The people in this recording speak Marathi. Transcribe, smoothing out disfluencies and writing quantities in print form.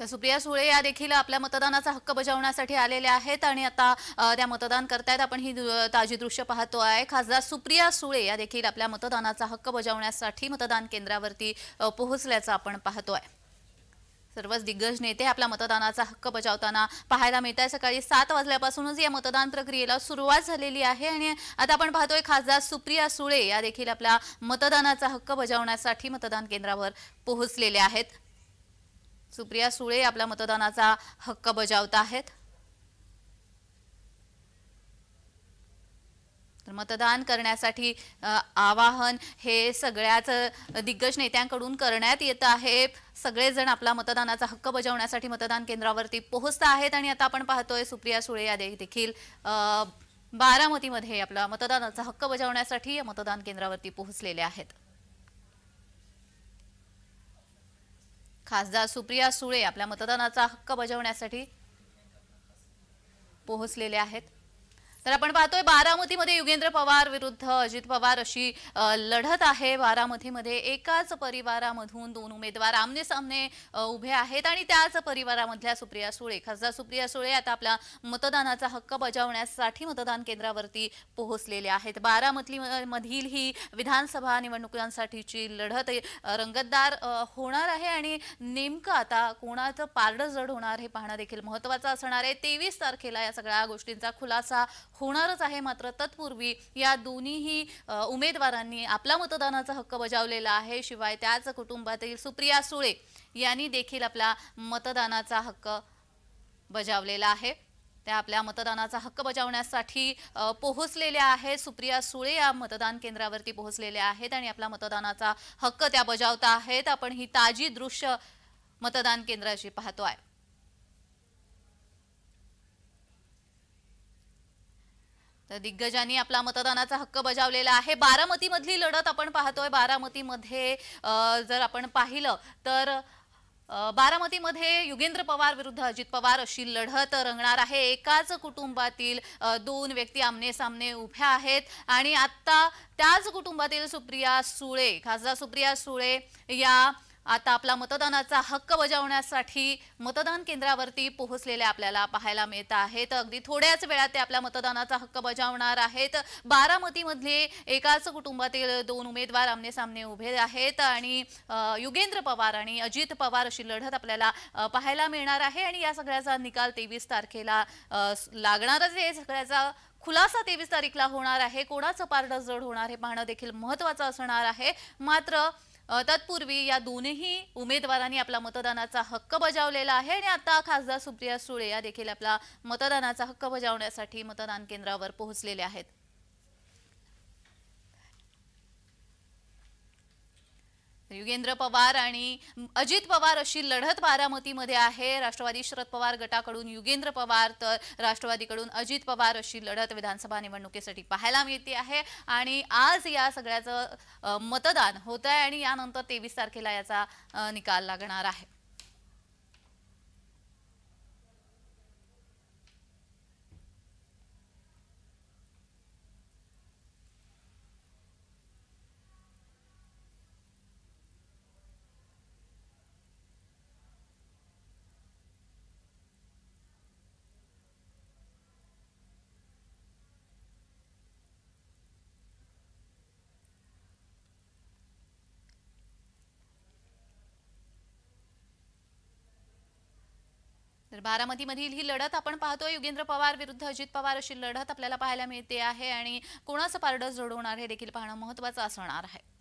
तर सुप्रिया सुळे या देखील आपल्या मतदानाचा हक्क बजावण्यासाठी आलेल्या आहेत आणि आता त्या मतदान करतायत। आपण ही ताजी दृश्य पाहतो आहे। खासदार सुप्रिया सुळे या देखील आपल्या मतदानाचा हक्क बजावण्यासाठी मतदान केंद्रावरती पोहोचल्याचं आपण पाहतोय। सर्वच दिग्गज नेते आपल्या मतदानाचा हक्क बजावताना पाहायला मिळत आहे। सकाळी 7 वाजल्यापासूनच या मतदान प्रक्रियेला सुरुवात झालेली आहे आणि आता आपण पाहतोय खासदार सुप्रिया सुळे या देखील आपल्या मतदानाचा हक्क बजावण्यासाठी मतदान केंद्रावर पोहोचलेले आहेत। सुप्रिया सुळे आपल्या मतदानाचा हक्क बजावत आहेत। तर मतदान करण्यासाठी आवाहन हे सगळ्याच दिग्गज नेत्यांकडून करण्यात येत आहे। सगळेजण आपला मतदानाचा हक्क बजावण्यासाठी मतदान केंद्रावरती पोहोचत आहेत आणि आता आपण पाहतोय सुप्रिया सुळे या देखील बारामतीमध्ये आपला मतदानाचा हक्क बजावण्यासाठी या मतदान केंद्रावरती पोहोचलेले आहेत। खासदार सुप्रिया सुळे आपल्या मतदानाचा हक्क बजावण्यासाठी पोहोचलेले आहेत। तर आपण पाहतोय बारामतीमध्ये युगेंद्र पवार विरुद्ध अजित पवार अशी लढत आहे। बारामतीमध्ये एकाच परिवारामधून दोन उमेदवार आमने सामने उभे आहेत आणि त्याच परिवारामधल्या सुप्रिया सुळे खासदार सुप्रिया सुळे आता आपला मतदानाचा हक्क बजावण्यासाठी मतदान केंद्रावरती पोहोचलेले आहेत। बारामतीमधील ही विधानसभा निवडणुकांसाठीची लढत रंगतदार होणार आहे आणि नेमकं आता कोणाचं पारडं जड होणार हे पाहणं देखील महत्त्वाचं असणार आहे। 23 तारखेला या सगळ्या गोष्टींचा खुलासा होणारच आहे। मात्र तत्पूर्वी या दोन्ही उमेदवारांनी आपला मतदानाचा हक्क बजावलेला आहे। शिवाय त्याच कुटुंबातील सुप्रिया सुळे यांनी देखील आपला मतदानाचा हक्क बजावलेला आहे। त्या आपल्या मतदानाचा हक्क बजावण्यासाठी पोहोचलेल्या आहेत। सुप्रिया सुळे या मतदान केंद्रावरती पोहोचलेल्या आहेत आणि आपला मतदानाचा हक्क त्या बजावत आहेत। आपण ही ताजी दृश्य मतदान केंद्राची पाहतोय। तर दिग्गजांनी आपला मतदानाचा हक्क बजावलेला आहे। बारामतीमधली लढत आपण पाहतोय। बारामतीमध्ये जर आपण पाहिलं तर बारामतीमध्ये युगेंद्र पवार विरुद्ध अजित पवार अशी लढत रंगणार आहे। एकाच कुटुंबातील दोन व्यक्ती आमने सामने उभ्या आहेत आणि आता त्याच कुटुंबातील सुप्रिया सुळे खासदार सुप्रिया सुळे या आता आपला मतदानाचा हक्क बजावण्यासाठी मतदान केंद्रावरती पोहोचलेले आपल्याला पाहायला मिळत आहेत। अगदी थोड्याच वेळात ते आपल्या मतदानाचा हक्क बजावणार आहेत। बारामतीमध्ये एकाच कुटुंबातील दोन उमेदवार आमने सामने उभे आहेत आणि युगेंद्र पवार आणि अजित पवार अशी लढत आपल्याला पाहायला मिळणार आहे आणि या सगळ्याचा निकाल 23 तारखेला लागणारच आहे। सगळ्याचा खुलासा 23 तारीखला होणार आहे। कोणाचं पारडं जड होणार हे पाहणं देखील महत्त्वाचं असणार आहे। मात्र तत्पूर्वी या दोन्ही उमेदवारांनी आपला मतदानाचा हक्क बजावलेला आहे आणि आता खासदार सुप्रिया सुळे या देखील आपला मतदानाचा हक्क बजावण्यासाठी मतदान केंद्रावर पोहोचलेले आहेत। युगेंद्र पवार आणि अजित पवार अशी लढत बारामतीमध्ये आहे। राष्ट्रवादी शरद पवार गटाकडून युगेंद्र पवार तर राष्ट्रवादीकडून अजित पवार अशी लढत विधानसभा निवडणुकीसाठी पाहायला मिळते आहे आणि आज या सगळ्याचं मतदान होत आहे आणि यानंतर 23 तारखेला याचा निकाल लागणार आहे। तर बारामतीमधील ही लढत आपण पाहतोय। युगेंद्र पवार विरुद्ध अजित पवार अशी लढत आपल्याला पाहायला मिळते आहे आणि कोणाचं पारडं जड होणार हे देखील पाहणं महत्त्वाचं असणार आहे।